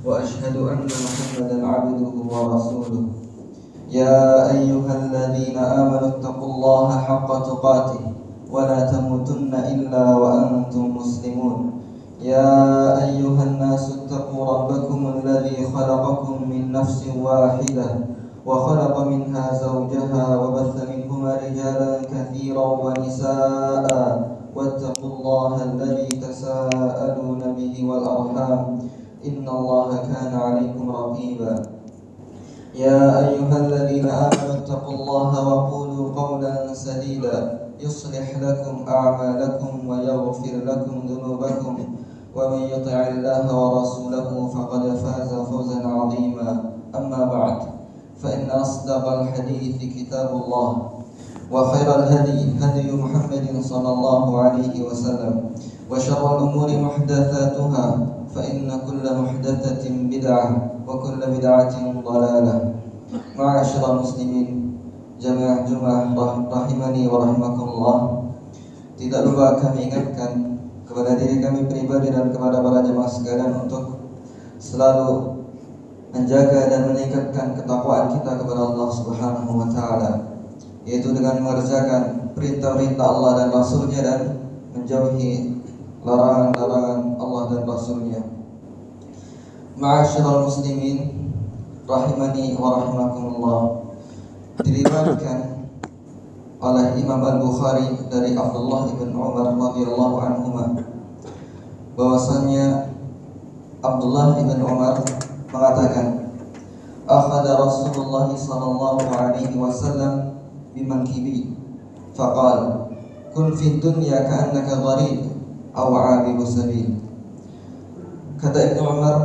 وأشهد أن محمدا عبده ورسوله يا أيها الذين آمنوا اتقوا الله حق تقاته ولا تموتن إلا وأنتم مسلمون يا أيها الناس اتقوا ربكم الذي خلقكم من نفس واحدة وخلق منها زوجها وبث منهما رجالا كثيرا ونساء واتقوا الله الذي تساءلون به والأرحام إن الله كان عليكم رقيبا يا أيها الذين آمنوا اتقوا الله وقولوا قولا سديدا يصلح لكم أعمالكم ويغفر لكم ذنوبكم ومن يطع الله ورسوله فقد فاز فوزا عظيما أما بعد فإن أصدق الحديث كتاب الله وخير الهدي هدي محمد صلى الله عليه وسلم وشر الأمور محدثاتها فإن كل محدثة بدعة وكل بدعة ضلالة. Ma'asyiral muslimin, jamaah Jumat rahimani wa rahimakumullah. Tidak lupa kami ingatkan kepada diri kami pribadi dan kepada para jamaah sekalian untuk selalu menjaga dan meningkatkan ketakwaan kita kepada Allah Subhanahu wa taala, yaitu dengan mengerjakan perintah-perintah Allah dan Rasul-Nya dan menjauhi larangan-larangan Allah dan Rasul-Nya. Ma'asyiral muslimin rahimani wa rahimakumullah. Diriwayatkan oleh Imam Al-Bukhari dari Abdullah ibn Umar radhiyallahu anhuma bahwasanya Abdullah ibn Umar mengatakan, akhadha Rasulullah sallallahu alaihi wasallam bimankibi faqala kun fid dunya ka'annaka gharib aw 'abiru sabil. Kata Ibnu Umar,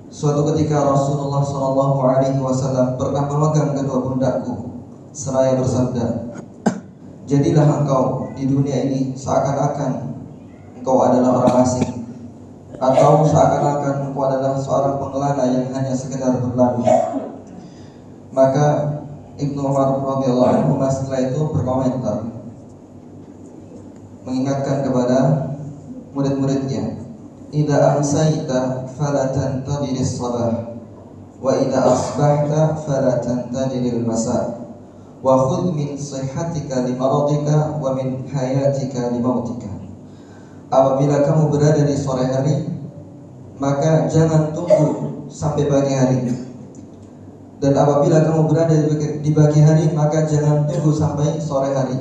suatu ketika Rasulullah sallallahu alaihi wasallam pernah memegang kedua pundakku seraya bersabda, jadilah engkau di dunia ini seakan-akan engkau adalah orang asing, atau seakan-akan engkau adalah seorang pengelana yang hanya sekedar berlalu. Maka Ibnu Umar radhiyallahu anhu setelah itu berkomentar, mengingatkan kepada murid-muridnya, idza amsayta fala tantadhiris sabah wa idza asbahta fala tantadhiril masa wa khudh min sihhatika li maradika wa min hayatika li mautika. Apabila kamu berada di sore hari, maka jangan tunggu sampai pagi hari. Dan apabila kamu berada di pagi hari, maka jangan tunggu sampai sore hari.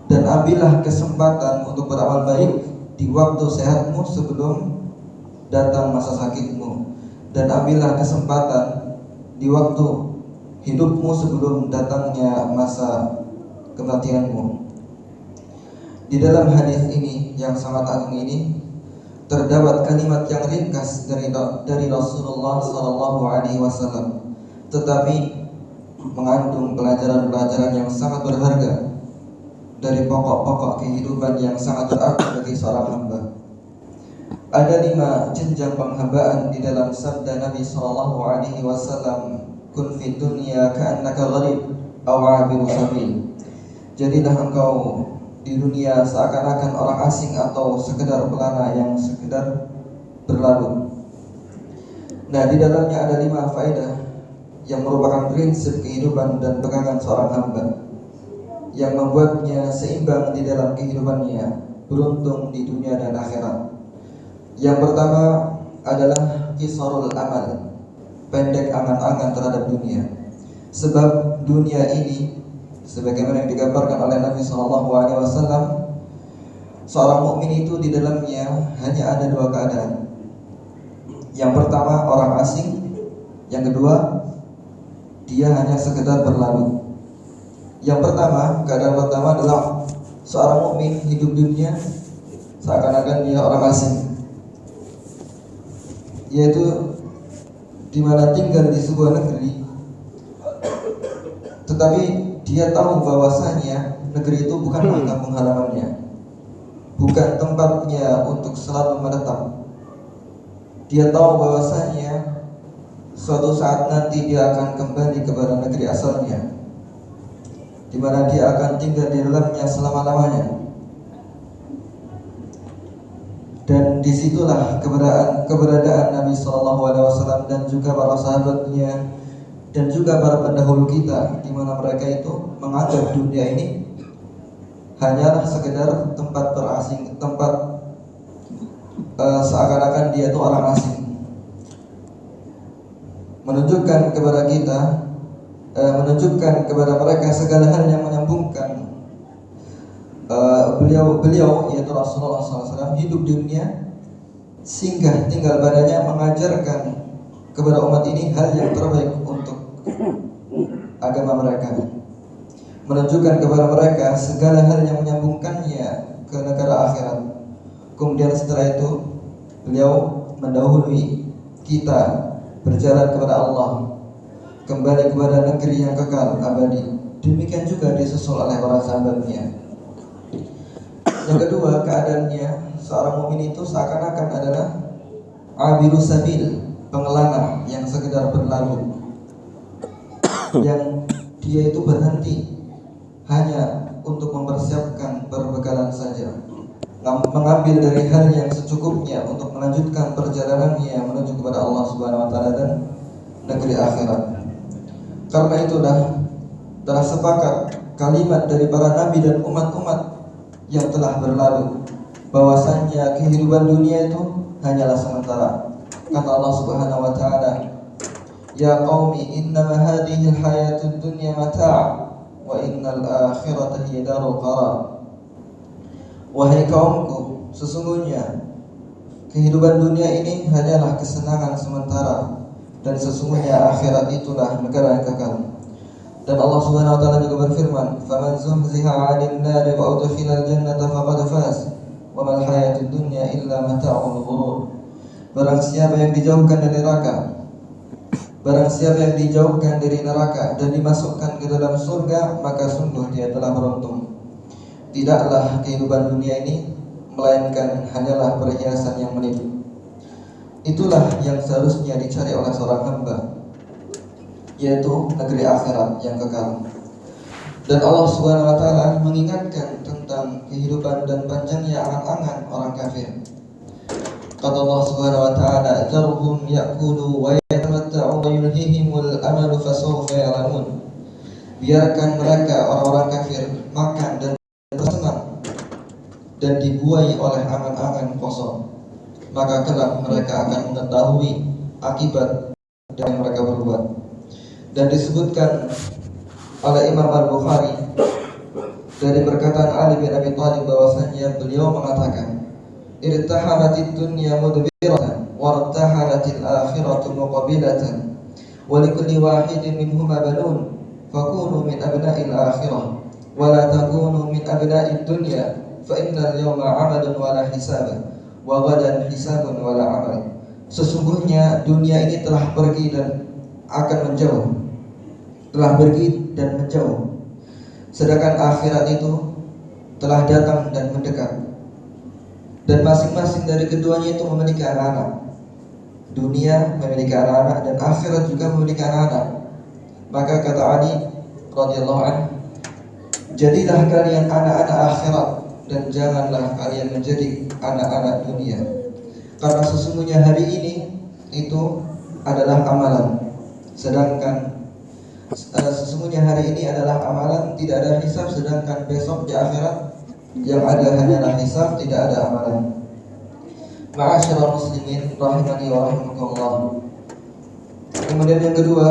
Dan ambillah kesempatan untuk beramal baik di waktu sehatmu sebelum datang masa sakitmu. Dan ambillah kesempatan di waktu hidupmu sebelum datangnya masa kematianmu. Di dalam hadis ini yang sangat agung ini terdapat kalimat yang ringkas dari Rasulullah sallallahu alaihi wasallam, tetapi mengandung pelajaran-pelajaran yang sangat berharga dari pokok-pokok kehidupan yang sangat berarti bagi seorang hamba. Ada 5 jenjang penghambaan di dalam sabda Nabi sallallahu alaihi wasallam, kun fid dunya ka'annaka gharib aw 'abiru sabil. Jadilah engkau di dunia seakan-akan orang asing atau sekedar pelana yang sekedar berlalu. Nah, di dalamnya ada 5 faedah yang merupakan prinsip kehidupan dan pegangan seorang hamba yang membuatnya seimbang di dalam kehidupannya, beruntung di dunia dan akhirat. Yang pertama adalah qisarul amal, pendek angan-angan terhadap dunia. Sebab dunia ini, sebagaimana yang digambarkan oleh Nabi SAW, seorang mukmin itu di dalamnya hanya ada 2 keadaan. Yang pertama orang asing, yang kedua dia hanya sekedar berlalu. Yang pertama, keadaan pertama adalah seorang mukmin hidup di dunia seakan-akan dia orang asing, yaitu di mana tinggal di sebuah negeri, tetapi dia tahu bahwasanya negeri itu bukan kampung halamannya, bukan tempatnya untuk selalu menetap. Dia tahu bahwasanya suatu saat nanti dia akan kembali kepada negeri asalnya, di mana dia akan tinggal di dalamnya selama-lamanya. Dan disitulah keberadaan Nabi SAW dan juga para sahabatnya dan juga para pendahulu kita, di mana mereka itu menganggap dunia ini hanyalah sekedar tempat terasing, tempat seakan-akan dia itu orang asing. Menunjukkan kepada kita, menunjukkan kepada mereka segala hal yang menyambungkan beliau yaitu Rasulullah SAW hidup di dunia, singgah tinggal badannya, mengajarkan kepada umat ini hal yang terbaik untuk agama mereka, menunjukkan kepada mereka segala hal yang menyambungkannya ke negara akhirat. Kemudian setelah itu beliau mendahului kita berjalan kepada Allah, kembali kepada negeri yang kekal abadi. Demikian juga disusul oleh para sahabatnya. Yang kedua, keadaannya seorang mukmin itu seakan-akan adalah abirus sabil, pengelana yang sekedar berlalu, yang dia itu berhenti hanya untuk mempersiapkan perbekalan saja, mengambil dari hal yang secukupnya untuk melanjutkan perjalanannya menuju kepada Allah Subhanahu wa taala dan negeri akhirat. Karena itulah telah sepakat kalimat dari para nabi dan umat-umat yang telah berlalu, bahwasannya kehidupan dunia itu hanyalah sementara. Kata Allah Subhanahu wa taala, "Ya qaumi innama hadhihi al-hayatud dunya mata', wa innal akhirata hiya darul qarar." Wahai kaumku, sesungguhnya kehidupan dunia ini hanyalah kesenangan sementara, dan sesungguhnya akhirat itulah negara yang kekal. Dan Allah Subhanahu wa taala juga berfirman, "Faman zuhziha 'anil nari wa udkhilal jannata faqad faz, wa mal hayatud dunya illa mata'ul ghurur." Barang siapa yang dijauhkan dari neraka, barang siapa yang dijauhkan dari neraka dan dimasukkan ke dalam surga, maka sungguh dia telah beruntung. Tidaklah kehidupan dunia ini melainkan hanyalah perhiasan yang menipu. Itulah yang seharusnya dicari oleh seorang hamba, yaitu negeri akhirat yang kekal. Dan Allah Subhanahu wa taala mengingatkan tentang kehidupan dan panjangnya angan-angan orang kafir. Kata Allah Subhanahu wa taala, "Zarhum ya'kulu wa yatamatta'u wa yulhihimul amalu fasawfa ya'lamun." Biarkan mereka orang-orang kafir makan dan bersenang dan dibuai oleh angan-angan kosong, maka kelak mereka akan mengetahui akibat dari yang mereka berbuat. Dan disebutkan oleh Imam Al-Bukhari dari perkataan Ali bin Abi Thalib bahwasanya beliau mengatakan, "Irtahalatid dunya mudbiratan wartahalatil akhiratu muqabilatan wa likulli wahidin minhuma banun fakunu min abna'il akhirah wa la takunu min abna'id dunya fa innal yawma 'amalun wa la hisab wa ghadan hisabun wa la 'amal." Sesungguhnya dunia ini telah pergi dan akan menjauh, telah pergi dan menjauh, sedangkan akhirat itu telah datang dan mendekat, dan masing-masing dari keduanya itu memiliki anak-anak. Dunia memiliki anak-anak dan akhirat juga memiliki anak-anak. Maka kata Ali radhiyallahu anhu, "Jadilah kalian anak-anak akhirat dan janganlah kalian menjadi anak-anak dunia, karena sesungguhnya hari ini itu adalah amalan, sedangkan sesungguhnya hari ini adalah amalan, tidak ada hisab, sedangkan besok di akhirat yang ada hanyalah hisab, tidak ada amalan." Ma'asyiral muslimin rahimani wa rahimakumullah. Kemudian yang kedua,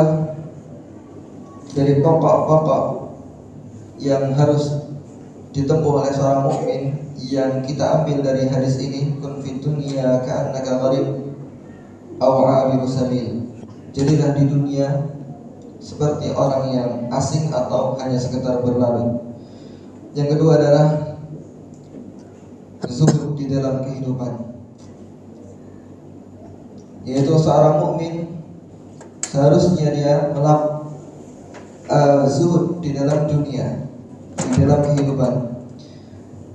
dari pokok-pokok yang harus ditempuh oleh seorang mukmin yang kita ambil dari hadis ini, kun fid dunya ka'annaka gharib aw 'abiru sabil. Jadilah di dunia seperti orang yang asing atau hanya sekedar berlalu. Yang kedua adalah zuhud di dalam kehidupan, yaitu seorang mukmin seharusnya dia zuhud di dalam dunia, di dalam kehidupan,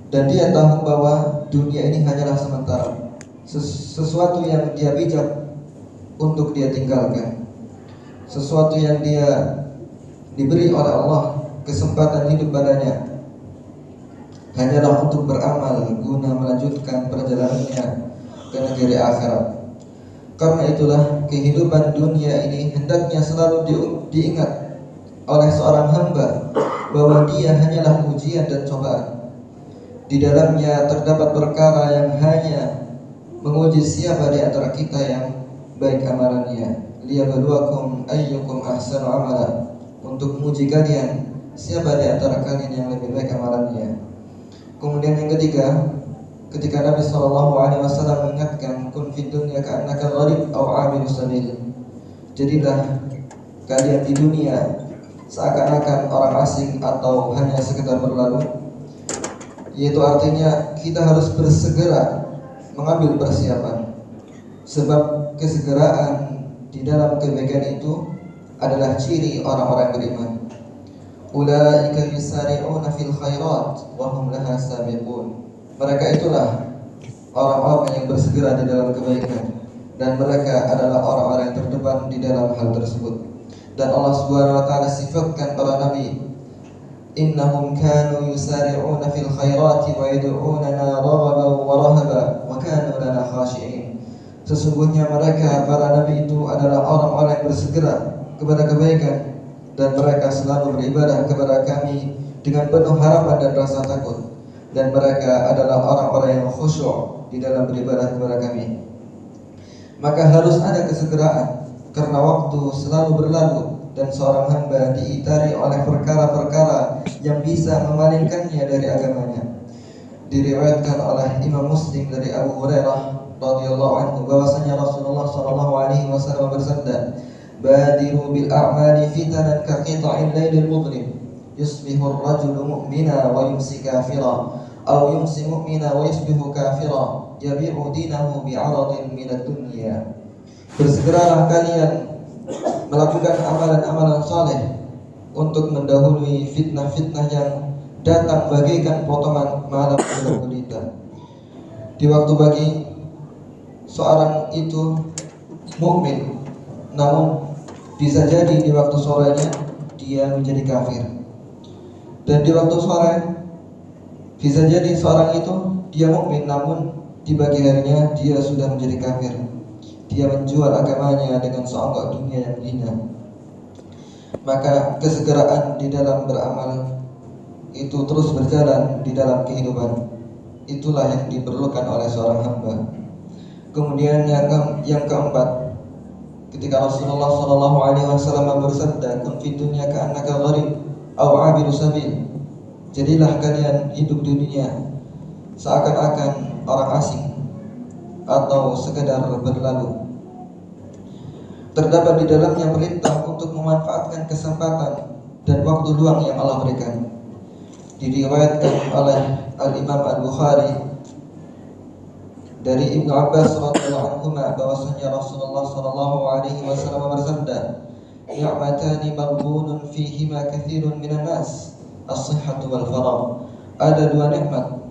dan dia tahu bahwa dunia ini hanyalah sementara, sesuatu yang dia bijak untuk dia tinggalkan, sesuatu yang dia diberi oleh Allah kesempatan hidup padanya hanyalah untuk beramal guna melanjutkan perjalanannya ke negeri akhirat. Karena itulah kehidupan dunia ini hendaknya selalu diingat oleh seorang hamba bahwa dia hanyalah ujian dan cobaan. Di dalamnya terdapat perkara yang hanya menguji siapa di antara kita yang baik amalannya. Liyabluwakum ayyukum ahsanu amala, untuk menguji kalian siapa di antara kalian yang lebih baik amalannya. Kemudian yang ketiga, ketika Nabi SAW mengingatkan kun fid dunya ka'annaka gharib aw 'abiru sabil. Jadilah kalian di dunia seakan-akan orang asing atau hanya sekedar berlalu. Yaitu artinya kita harus bersegera mengambil persiapan, sebab kesegeraan di dalam kebaikan itu adalah ciri orang-orang beriman. Ulaika yusari'una fil khairat wa hum laha sabiqun. Mereka itulah orang-orang yang bersegera di dalam kebaikan, dan mereka adalah orang-orang yang terdepan di dalam hal tersebut. Dan Allah Subhanahu wa taala sifatkan para nabi, innahum kanu yusari'una fil khairati wa yad'unana raghaban wa rahaba wa kanu lana khashi'in. Sesungguhnya mereka para nabi itu adalah orang-orang yang bersegera kepada kebaikan, dan mereka selalu beribadah kepada kami dengan penuh harapan dan rasa takut, dan mereka adalah orang-orang yang khusyuk di dalam beribadah kepada kami. Maka harus ada kesegeraan, karena waktu selalu berlalu dan seorang hamba diitari oleh perkara-perkara yang bisa memalingkannya dari agamanya. Diriwayatkan oleh Imam Muslim dari Abu Hurairah radhiyallahu anhu bahwasanya Rasulullah sallallahu alaihi wasallam bersabda, "Badiru bil a'mali fitanan ka qita'il lailil mudlim, yusbihu ar-rajulu mu'mina wa yumsi kafira, aw yumsi mu'mina wa yusbihu kafira, yabi'u dinahu bi'aradin minad dunya." Bersegeralah kalian melakukan amalan-amalan saleh untuk mendahului fitnah-fitnah yang datang bagaikan potongan malam gelap gulita. Di waktu pagi seorang itu mukmin, namun bisa jadi di waktu sorenya dia menjadi kafir. Dan di waktu sore bisa jadi seorang itu dia mukmin, namun di pagi harinya dia sudah menjadi kafir. Dia menjual agamanya dengan seonggok dunia yang hina. Maka kesegeraan di dalam beramal itu terus berjalan di dalam kehidupan. Itulah yang diperlukan oleh seorang hamba. Kemudian yang keempat, ketika Rasulullah SAW bersabda, "Kun fid dunya ka'annaka gharib aw 'abiru sabil." Jadilah kalian hidup di dunia seakan-akan orang asing atau sekedar berlalu. Terdapat di dalamnya perintah untuk memanfaatkan kesempatan dan waktu luang yang Allah berikan. Diriwayatkan oleh Al-Imam Al-Bukhari dari Ibnu Abbas radhiyallahu anhu bahwasanya Rasulullah sallallahu alaihi wasallam bersabda, "Ni'matani maghbunun fihima katsirun minan nas, as-sihhatu wal faragh." Ada dua nikmat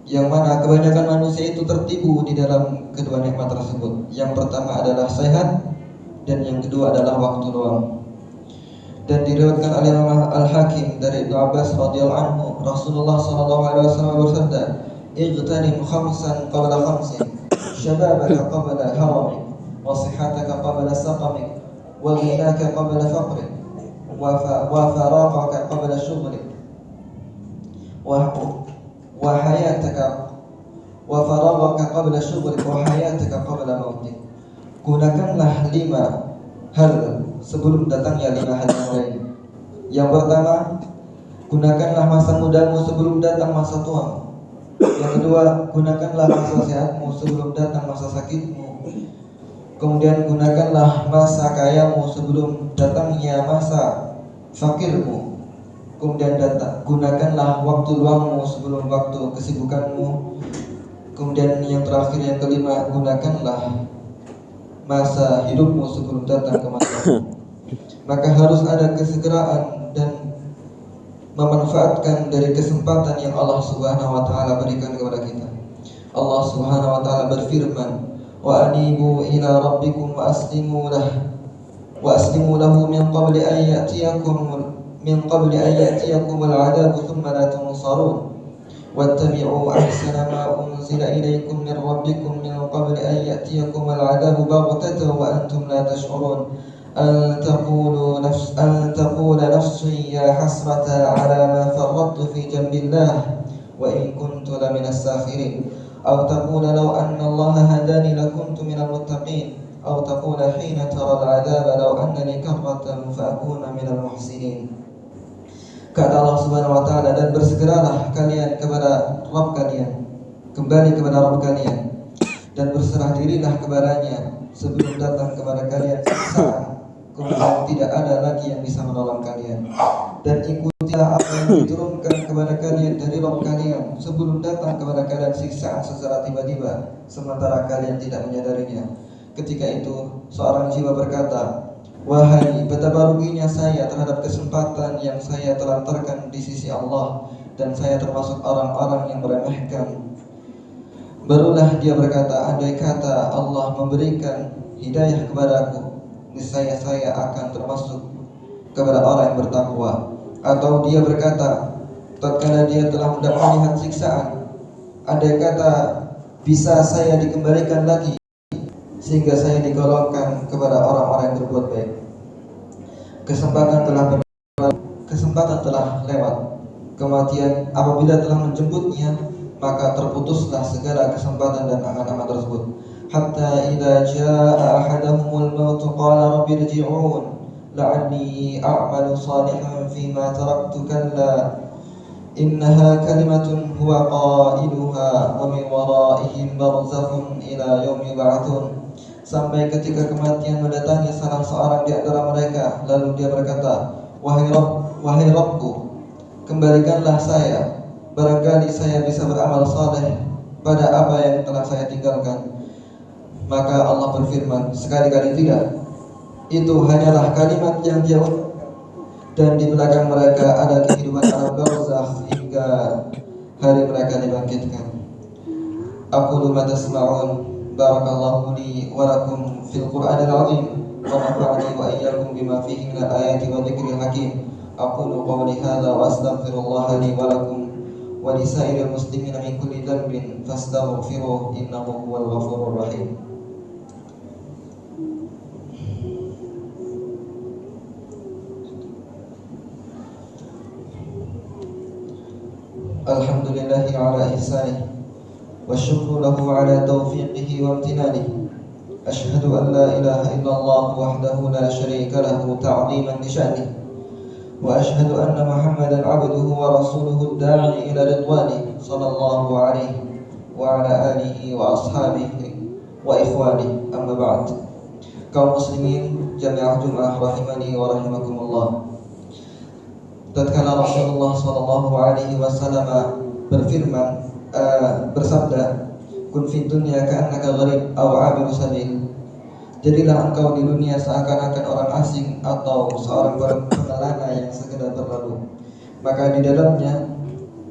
yang mana kebanyakan manusia itu tertipu di dalam kedua nikmat tersebut. Yang pertama adalah sehat, dan yang kedua adalah waktu luang. Dan diriwayatkan oleh Imam Al-Hakim dari Ibnu Abbas radhiyallahu anhu, Rasulullah sallallahu alaihi wasallam bersabda, "Igtanim khamsan qabla khamsin, syababaka qabla haramik, wa sihhataka qabla saqamik, wa ghinaka qabla faqrik, wa faraqaka qabla syughlik, wa hayataka wa faragaka qabla syughlik, wa hayataka qabla mautik." Gunakanlah 5 hal sebelum datangnya 5 hal yang lain. Yang pertama, gunakanlah masa mudamu sebelum datang masa tuamu. Yang kedua, gunakanlah masa sehatmu sebelum datang masa sakitmu. Kemudian gunakanlah masa kayamu sebelum datangnya masa fakirmu. Kemudian gunakanlah waktu luangmu sebelum waktu kesibukanmu. Kemudian yang terakhir, yang kelima, gunakanlah masa hidupmu sebelum datang kematian. Maka harus ada kesegeraan dan memanfaatkan dari kesempatan yang Allah Subhanahu wa taala berikan kepada kita. Allah Subhanahu wa taala berfirman, "Wa anibu ila rabbikum wa aslimu lahu min qabli an ya'tiyakum al-'adzabu thumma la tunsarun." واتبعوا أحسن ما أنزل إليكم من ربكم من قبل أن يأتيكم العذاب بغتة وأنتم لا تشعرون أن تقول نفس يا حسرة على ما فرطت في جنب الله وإن كنت لمن الساخرين أو تقول لو أن الله هداني لكنت من المتقين أو تقول حين ترى العذاب لو أن لي كرة فأكون من المحسنين. Kata Allah Subhanahu wa taala, dan bersegeralah kalian kepada Rabb kalian, kembali kepada Rabb kalian, dan berserah dirilah kepadanya sebelum datang kepada kalian siksaan, kemudian tidak ada lagi yang bisa menolong kalian. Dan ikutilah apa yang diturunkan kepada kalian dari Rabb kalian sebelum datang kepada kalian siksaan secara tiba-tiba, sementara kalian tidak menyadarinya. Ketika itu seorang jiwa berkata, wahai betapa ruginya saya terhadap kesempatan yang saya telantarkan di sisi Allah, dan saya termasuk orang-orang yang meremehkan. Barulah dia berkata, andai kata Allah memberikan hidayah kepadaku, niscaya saya akan termasuk kepada orang yang bertakwa. Atau dia berkata, tatkala dia telah melihat siksaan, andai kata bisa saya dikembalikan lagi sehingga saya digolongkan kepada orang-orang yang berbuat baik. Kesempatan telah lewat. Kematian apabila telah menjemputnya, maka terputuslah segala kesempatan dan angan-angan tersebut. Hatta idza jaa ahadahumul maut qala rabbi irji'un la'alli a'malu salihan fima taraktu kalla innaha kalimatun huwa qailuha wa min waraihim barzakhun ila yaumi yub'atsun. Sampai ketika kematian mendatangi salah seorang di antara mereka, lalu dia berkata, wahai Rabbku, kembalikanlah saya, barangkali saya bisa beramal saleh pada apa yang telah saya tinggalkan. Maka Allah berfirman, sekali-kali tidak. Itu hanyalah kalimat yang dia ucapkan, dan di belakang mereka ada kehidupan alam barzakh hingga hari mereka dibangkitkan. Aqulu ma tasma'un. Barakallahu li wa lakum fil Qur'anil 'azim wa nafa'ani wa iyyakum bima fihi minal ayati wa dzikril hakim. Aqulu qawli hadza wa astaghfirullaha li wa lakum wa lisairil muslimina min kulli dhanbin fastaghfiruhu innahu huwal ghafurur rahim. Alhamdulillahi ala ihsanih والشكر له على توفيقه وامتنانه. أشهد أن لا إله إلا الله وحده لا شريك له تعظيما لشأنه، وأشهد أن محمدا عبده ورسوله الداعي إلى رضوانه صلى الله عليه وعلى آله وأصحابه وإخوانه. أما بعد. Kaum muslimin jami'ah Jum'ah rahimani wa rahimakumullah. Tatkala Rasulullah sallallahu alaihi wasallam bersabda, kun fid dunya ka'annaka gharib aw 'abiru sabil. Jadilah engkau di dunia seakan-akan orang asing atau seorang pengelana yang sekedar berlalu. Maka di dalamnya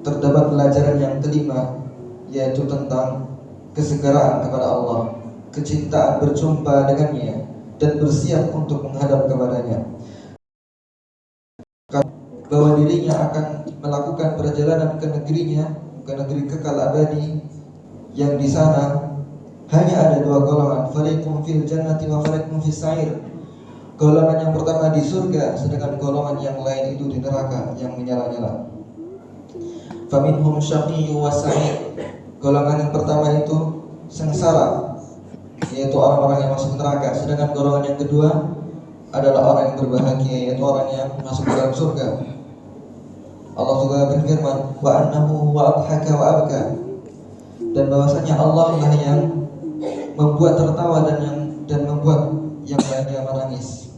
terdapat pelajaran yang kelima, yaitu tentang kesegeraan kepada Allah, kecintaan berjumpa dengannya, dan bersiap untuk menghadap kepadanya. Bahwa dirinya akan melakukan perjalanan ke negerinya, ke negeri kekal abadi, yang di sana hanya ada dua golongan, fariqun fil jannati wa fariqun fis sa'ir. Golongan yang pertama di surga, sedangkan golongan yang lain itu di neraka yang menyala-nyala. Faminhum syaqiyyu wa sa'id. Golongan yang pertama itu sengsara, yaitu orang-orang yang masuk neraka, sedangkan golongan yang kedua adalah orang yang berbahagia, yaitu orang yang masuk ke dalam surga. Allah juga berfirman, wa annahu wa adhaka wa abka. Dan bahwasanya Allah lah yang membuat tertawa dan membuat yang lainnya menangis.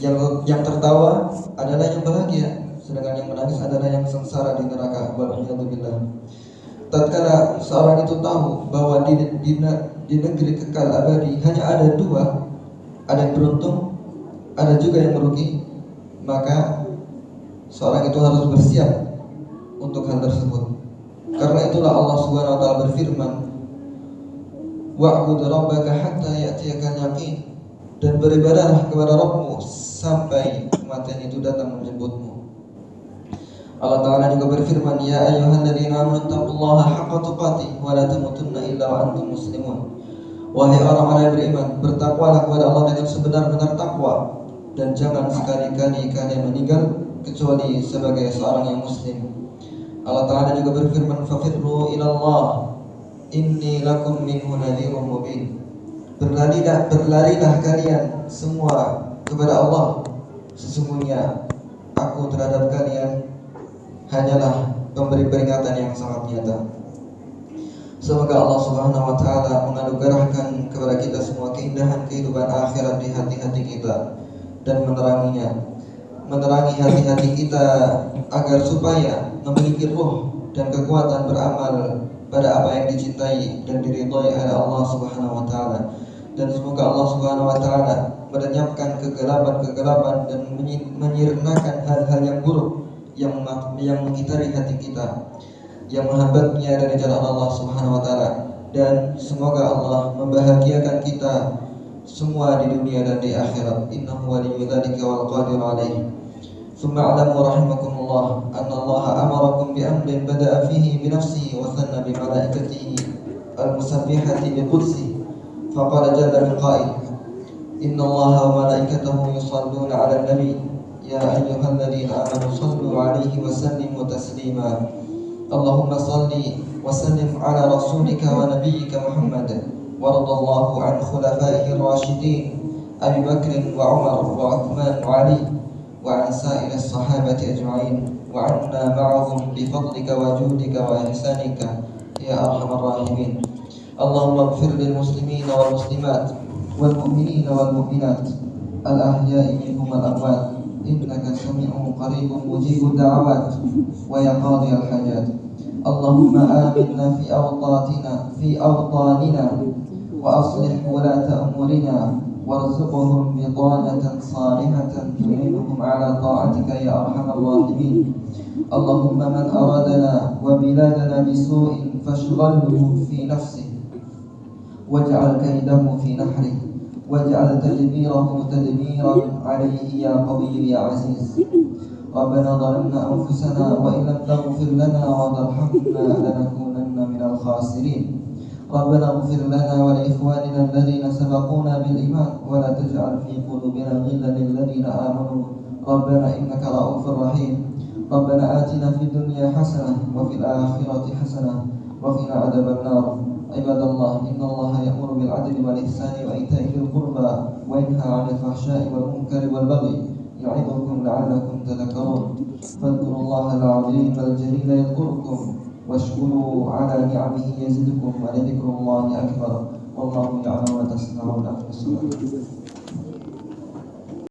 Yang tertawa adalah yang bahagia, sedangkan yang menangis adalah yang sengsara di neraka. Wal'iyadzubillah. Tatkala seorang itu tahu bahwa di negeri kekal abadi hanya ada dua, ada yang beruntung, ada juga yang merugi, maka seorang itu harus bersiap untuk hal tersebut. Karena itulah Allah Subhanahu wa taala berfirman, wa'bud rabbaka hatta ya'tiyakal yaqin. Dan beribadahlah kepada Rabbmu sampai kematian itu datang menjemputmu. Allah Ta'ala juga berfirman, ya ayyuhalladzina amanu taqullaha haqqa tuqatih wa la tamutunna illa wa antum muslimun. Wahai orang-orang yang beriman, bertakwalah kepada Allah dengan sebenar-benar takwa, dan jangan sekali-kali kalian meninggal kecuali sebagai seorang yang muslim. Allah Ta'ala juga berfirman, fafirru ilallah inni lakum minhu nadhirun mubin. Berlarilah kalian semua kepada Allah, sesungguhnya aku terhadap kalian hanyalah pemberi peringatan yang sangat nyata. Semoga Allah Subhanahu wa taala menganugerahkan kepada kita semua keindahan kehidupan akhirat di hati-hati kita dan menerangi hati-hati kita agar supaya memiliki ruh dan kekuatan beramal pada apa yang dicintai dan diridhai oleh Allah Subhanahu wa taala. Dan semoga Allah Subhanahu wa taala melenyapkan kegelapan-kegelapan dan menyirnakan hal-hal yang buruk yang mengitari hati kita, yang menghambatnya dari jalan Allah Subhanahu wa taala. Dan semoga Allah membahagiakan kita semua di dunia dan di akhirat. Innahu waliyyu dzalika wal qadir alaih. Tsumma a'lamu rahimakumullah anna Allah amarakum bi amrin bada'a fihi bi nafsihi wa thanna bi malaikatihi al-musabbihati bi qudsihi. Faqala jalla min qa'il, inna Allah wa malaikatahu yusalluna 'alan nabi ya ayyuhalladzina amanu sallu 'alaihi wa sallimu taslima. Allahumma salli wa sallim 'ala rasulika wa nabiyyika Muhammad wa radallahu 'an khulafaihi ar-rasyidin Abi Bakr wa Umar wa Uthman wa Ali wa 'an sa'iri as-sahabati ajma'in wa 'anna ma'ahum bi fadlika wa judika wa ihsanika ya arhamar rahimin. Allahumma ighfir lil muslimina wal muslimat wal mu'minina wal mu'minat al ahya'i minhum wal amwat innaka sami'un qaribun mujibud da'awat wa ya qadiyal hajat. Allahumma aminna fi awtanina wa aslih wulata umurina warzuqhum bitanatan salihatan tu'inuhum ala ta'atika ya arhamar rahimin. Allahumma man aradana wa biladana bisu'in fashghalhu fi nafsihi waj'al kaidahu fi nahrihi waj'al tadbirahu tadbiran 'alayhi ya qawiy ya 'aziz. Rabbana zalamna anfusana wa in lam taghfir lana wa tarhamna lanakunanna minal khasirin. Rabbana ighfir lana wa li ikhwanina alladhina sabaquna bil iman wa la taj'al fi qulubina ghillan lil ladzina amanu Rabbana innaka ra'ufur rahim. Rabbana atina fid dunya hasanah wa fil akhirati hasanah wa qina adzaban nar. Ibadallah, innallaha ya'muru bil 'adli wal ihsani wa ita'i dzil qurba wa yanha 'anil fahsya'i wal munkari wal baghi ya'idukum la'allakum tadhakkarun. Fadhkurullaha al-'azim al-jalil yadhkurkum washkuru 'ala ni'amihi yazidkum wa la dhikrullahi akbar. Wallahu ya'lamu ma tasna'un.